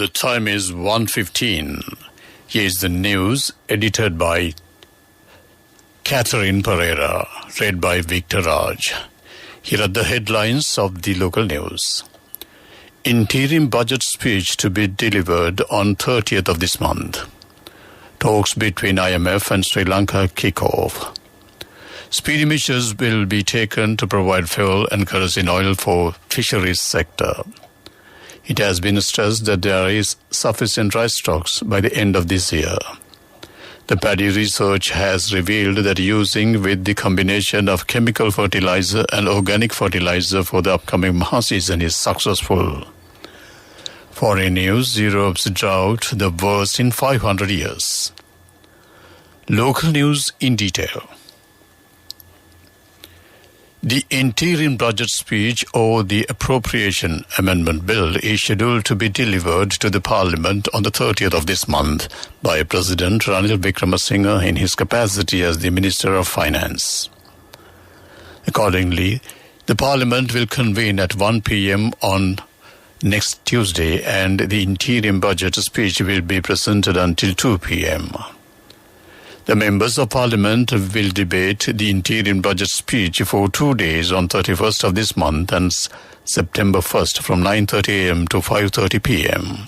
The time is 1:15. Here is the news edited by Catherine Pereira, read by Victor Raj. Here are the headlines of the local news. Interim budget speech to be delivered on 30th of this month. Talks between IMF and Sri Lanka kick off. Speedy measures will be taken to provide fuel and kerosene oil for fisheries sector. It has been stressed that there is sufficient rice stocks by the end of this year. The paddy research has revealed that using with the combination of chemical fertilizer and organic fertilizer for the upcoming Maha season is successful. Foreign news, Europe's drought, the worst in 500 years. Local news in detail. The interim budget speech or the appropriation amendment bill is scheduled to be delivered to the Parliament on the 30th of this month by President Ranil Wickremesinghe in his capacity as the Minister of Finance. Accordingly, the Parliament will convene at 1 p.m. on next Tuesday and the interim budget speech will be presented until 2 p.m. The members of Parliament will debate the interim budget speech for 2 days on 31st of this month and September 1st from 9:30 a.m. to 5:30 p.m.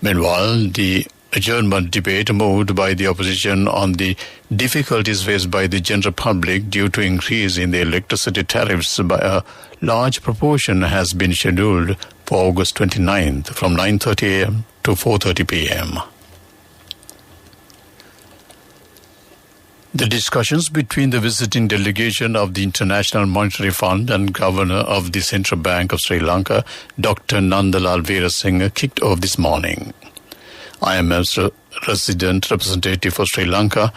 Meanwhile, the adjournment debate moved by the opposition on the difficulties faced by the general public due to increase in the electricity tariffs by a large proportion has been scheduled for August 29th from 9:30 a.m. to 4:30 p.m. The discussions between the visiting delegation of the International Monetary Fund and Governor of the Central Bank of Sri Lanka, Dr. Nandalal Veerasinghe, kicked off this morning. IMF's resident representative for Sri Lanka,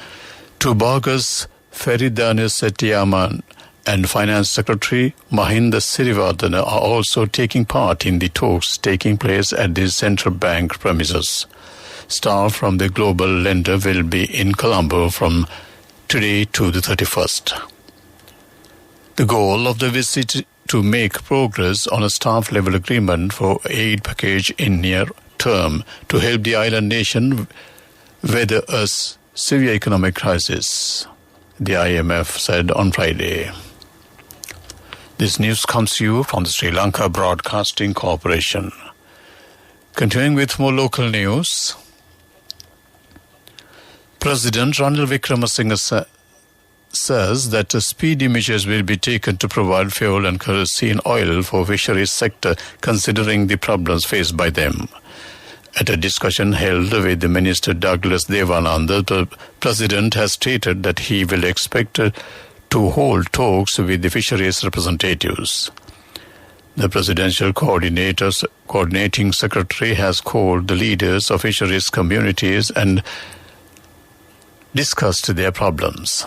Tubaga's Feridane Setiaman, and Finance Secretary Mahinda Sirivardana are also taking part in the talks taking place at the Central Bank premises. Staff from the global lender will be in Colombo from today to the 31st. The goal of the visit to make progress on a staff-level agreement for aid package in near term to help the island nation weather a severe economic crisis, the IMF said on Friday. This news comes to you from the Sri Lanka Broadcasting Corporation. Continuing with more local news, President Ranil Wickremesinghe says that speedy measures will be taken to provide fuel and kerosene oil for fisheries sector considering the problems faced by them. At a discussion held with the Minister Douglas Devananda, the President has stated that he will expect to hold talks with the fisheries representatives. The Presidential Coordinating Secretary has called the leaders of fisheries communities and discussed their problems.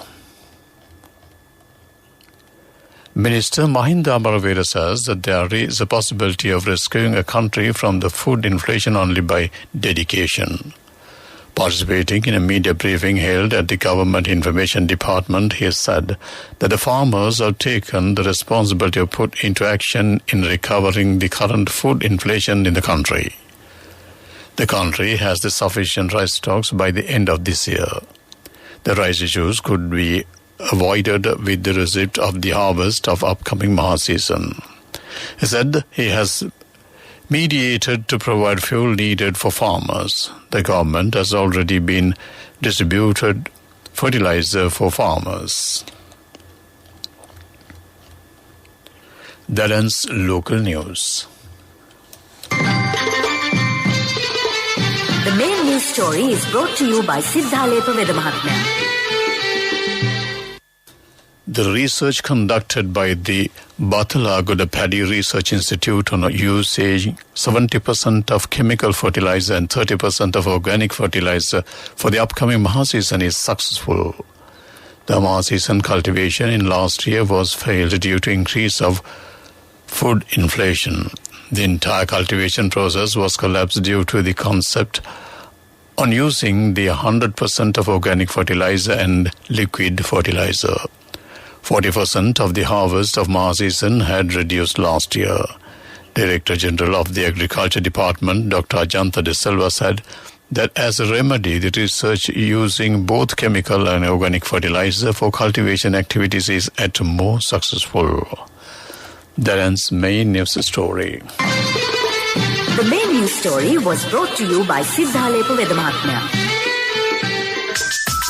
Minister Mahinda Amaravera says that there is a possibility of rescuing a country from the food inflation only by dedication. Participating in a media briefing held at the Government Information Department, he said that the farmers have taken the responsibility to put into action in recovering the current food inflation in the country. The country has the sufficient rice stocks by the end of this year. The rice issues could be avoided with the receipt of the harvest of upcoming Maha season. He said he has mediated to provide fuel needed for farmers. The government has already been distributed fertilizer for farmers. That ends local news. The main news story is brought to you by Siddhalepa Vedamahatmya. The research conducted by the Batalagoda Paddy Research Institute on using 70% of chemical fertilizer and 30% of organic fertilizer for the upcoming Maha season is successful. The Maha season cultivation in last year was failed due to increase of food inflation. The entire cultivation process was collapsed due to the concept on using the 100% of organic fertilizer and liquid fertilizer. 40% of the harvest of Maha season had reduced last year. Director General of the Agriculture Department, Dr. Ajanta De Silva, said that as a remedy, the research using both chemical and organic fertilizer for cultivation activities is at more successful. That ends main news story. The main news story was brought to you by Siddhalepa Vedamahatmya.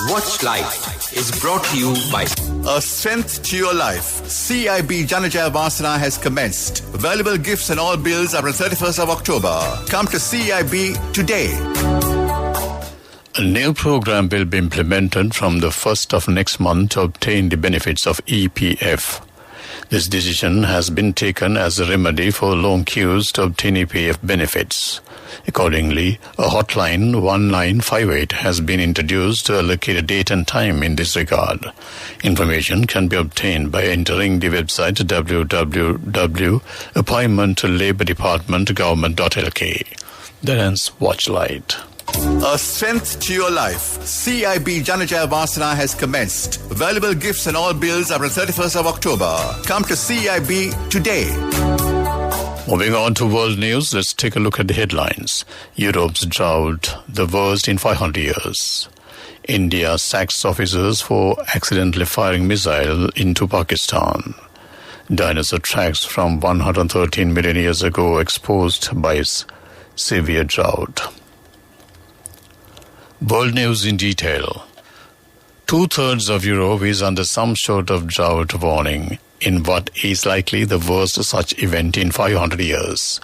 Watch Life is brought to you by A Strength to Your Life. CIB Janajaya Vasana has commenced. Valuable gifts and all bills are on 31st of October. Come to CIB today. A new program will be implemented from the 1st of next month to obtain the benefits of EPF. This decision has been taken as a remedy for long queues to obtain EPF benefits. Accordingly, a hotline 1958 has been introduced to allocate a date and time in this regard. Information can be obtained by entering the website www.appointmentlabor.department.government.lk. That ends Watchlight. A Strength to Your Life. CIB Janajaya Vasana has commenced. Valuable gifts and all bills are on 31st of October. Come to CIB today. Moving on to world news, let's take a look at the headlines. Europe's drought, the worst in 500 years. India sacks officers for accidentally firing missile into Pakistan. Dinosaur tracks from 113 million years ago exposed by severe drought. World news in detail. 2/3 of Europe is under some sort of drought warning in what is likely the worst such event in 500 years.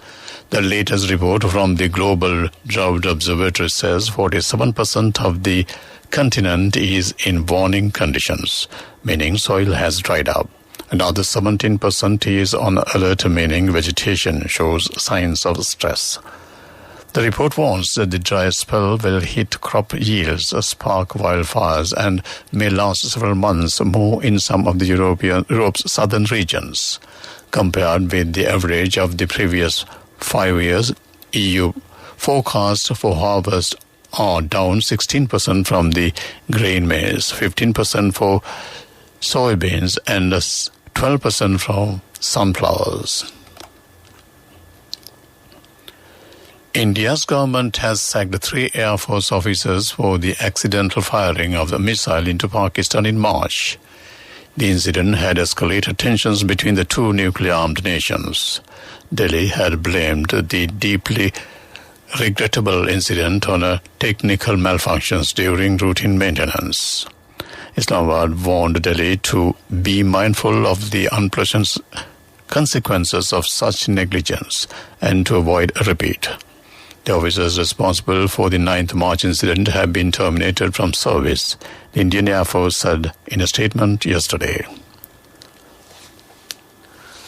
The latest report from the Global Drought Observatory says 47% of the continent is in warning conditions, meaning soil has dried up. Another 17% is on alert, meaning vegetation shows signs of stress. The report warns that the dry spell will hit crop yields, spark wildfires, and may last several months more in some of the Europe's southern regions. Compared with the average of the previous 5 years, EU forecasts for harvest are down 16% from the grain maize, 15% for soybeans, and 12% from sunflowers. India's government has sacked 3 Air Force officers for the accidental firing of the missile into Pakistan in March. The incident had escalated tensions between the two nuclear-armed nations. Delhi had blamed the deeply regrettable incident on a technical malfunctions during routine maintenance. Islamabad warned Delhi to be mindful of the unpleasant consequences of such negligence and to avoid a repeat. The officers responsible for the 9th March incident have been terminated from service, the Indian Air Force said in a statement yesterday.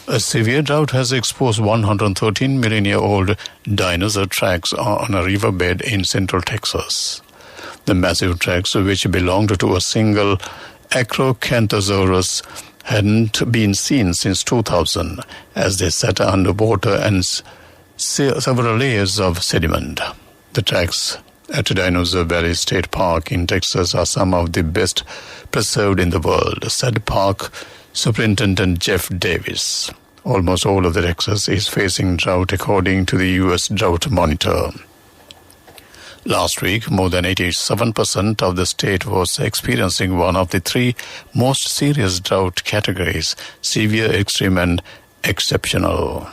A severe drought has exposed 113 million-year-old dinosaur tracks on a riverbed in central Texas. The massive tracks, which belonged to a single Acrocanthosaurus, hadn't been seen since 2000 as they sat underwater and several layers of sediment. The tracks at Dinosaur Valley State Park in Texas are some of the best preserved in the world, said Park Superintendent Jeff Davis. Almost all of the Texas is facing drought according to the U.S. Drought Monitor. Last week, more than 87% of the state was experiencing one of the 3 most serious drought categories: severe, extreme, and exceptional.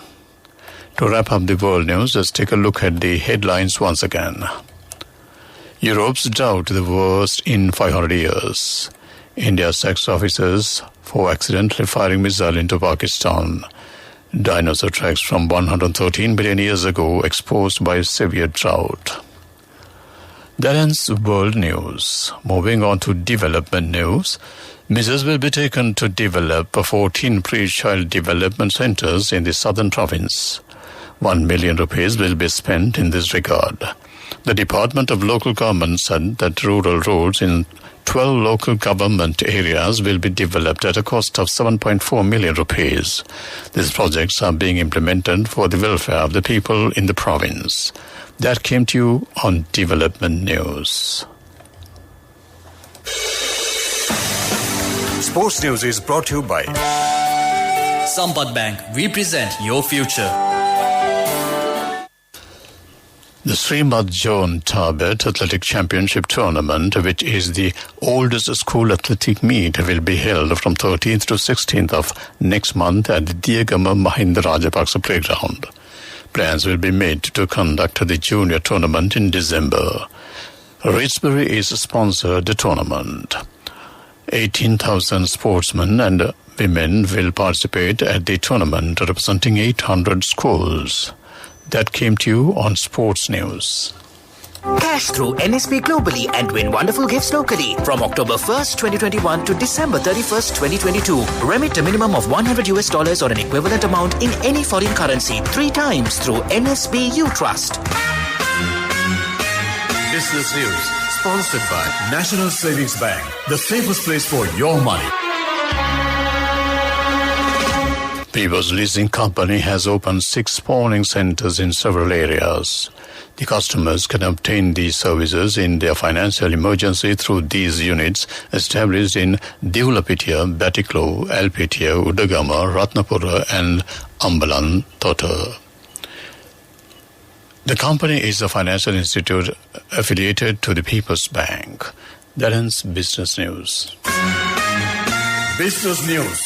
To wrap up the world news, let's take a look at the headlines once again. Europe's drought, the worst in 500 years. India sacks officers for accidentally firing missile into Pakistan. Dinosaur tracks from 113 billion years ago exposed by severe drought. That ends world news. Moving on to development news. Measures will be taken to develop 14 pre-child development centers in the southern province. 1 million rupees will be spent in this regard. The Department of Local Government said that rural roads in 12 local government areas will be developed at a cost of 7.4 million rupees. These projects are being implemented for the welfare of the people in the province. That came to you on Development News. Sports News is brought to you by Sampath Bank. We present your future. The Srimad Joan Tarbet Athletic Championship Tournament, which is the oldest school athletic meet, will be held from 13th to 16th of next month at the Diagama Mahinda Rajapaksa Playground. Plans will be made to conduct the junior tournament in December. Ridsbury is sponsored the tournament. 18,000 sportsmen and women will participate at the tournament, representing 800 schools. That came to you on Sports News. Cash through NSP globally and win wonderful gifts locally. From October 1st, 2021 to December 31st, 2022. Remit a minimum of $100 or an equivalent amount in any foreign currency 3 times through NSB U Trust. Business News, sponsored by National Savings Bank, the safest place for your money. People's Leasing Company has opened 6 spawning centers in several areas. The customers can obtain these services in their financial emergency through these units established in Divulapitiya, Batiklo, Alpitiya, Udagama, Ratnapura and Ambalan, Tota. The company is a financial institute affiliated to the People's Bank. That ends Business News. Business News,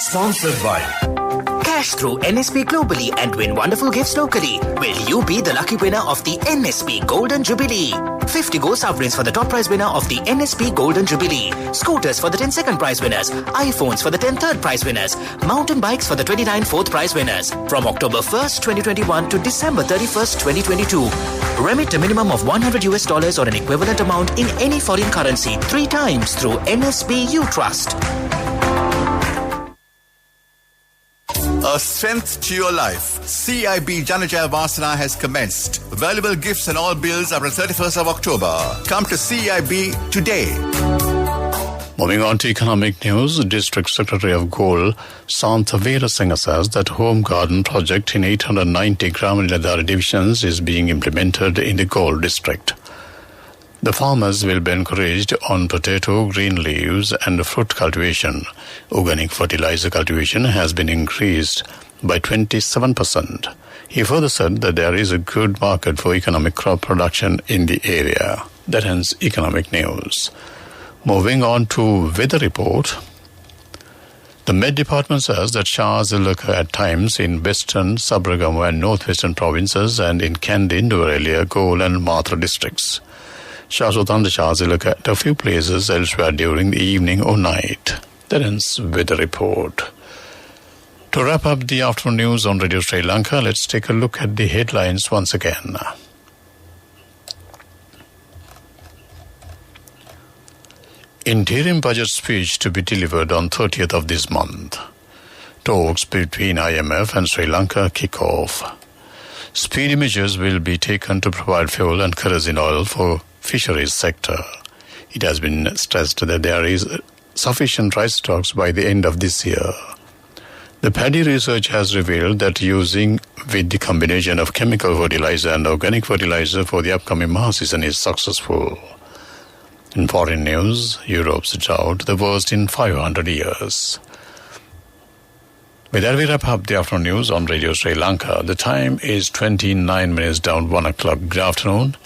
sponsored by Cash through NSP globally and win wonderful gifts locally. Will you be the lucky winner of the NSP Golden Jubilee? 50 gold sovereigns for the top prize winner of the NSP Golden Jubilee. Scooters for the 10 second prize winners. iPhones for the 10 third prize winners. Mountain bikes for the 29 fourth prize winners. From October 1st, 2021 to December 31st, 2022. Remit a minimum of $100 or an equivalent amount in any foreign currency 3 times through NSB U Trust. A strength to your life. CIB Janajaya Vasana has commenced. Valuable gifts and all bills are on 31st of October. Come to CIB today. Moving on to economic news, District Secretary of Goal, Santhavera Singh says that Home Garden project in 890 Gram Niladhara divisions is being implemented in the Goal district. The farmers will be encouraged on potato, green leaves and fruit cultivation. Organic fertilizer cultivation has been increased by 27%. He further said that there is a good market for economic crop production in the area. That ends economic news. Moving on to weather report. The Met Department says that showers will occur at times in western, Sabaragamu and northwestern provinces and in Kandy, Nuwara, Goal and Matra districts. Showers or thundershowers will occur at a few places elsewhere during the evening or night. That ends weather report. To wrap up the afternoon news on Radio Sri Lanka, let's take a look at the headlines once again. Interim budget speech to be delivered on 30th of this month. Talks between IMF and Sri Lanka kick off. Speedy measures will be taken to provide fuel and kerosene oil for fisheries sector. It has been stressed that there is sufficient rice stocks by the end of this year. The paddy research has revealed that using with the combination of chemical fertilizer and organic fertilizer for the upcoming Maha season is successful. In foreign news, Europe's drought, the worst in 500 years. With that, we wrap up the afternoon news on Radio Sri Lanka. The time is 29 minutes down 1 o'clock. Good afternoon.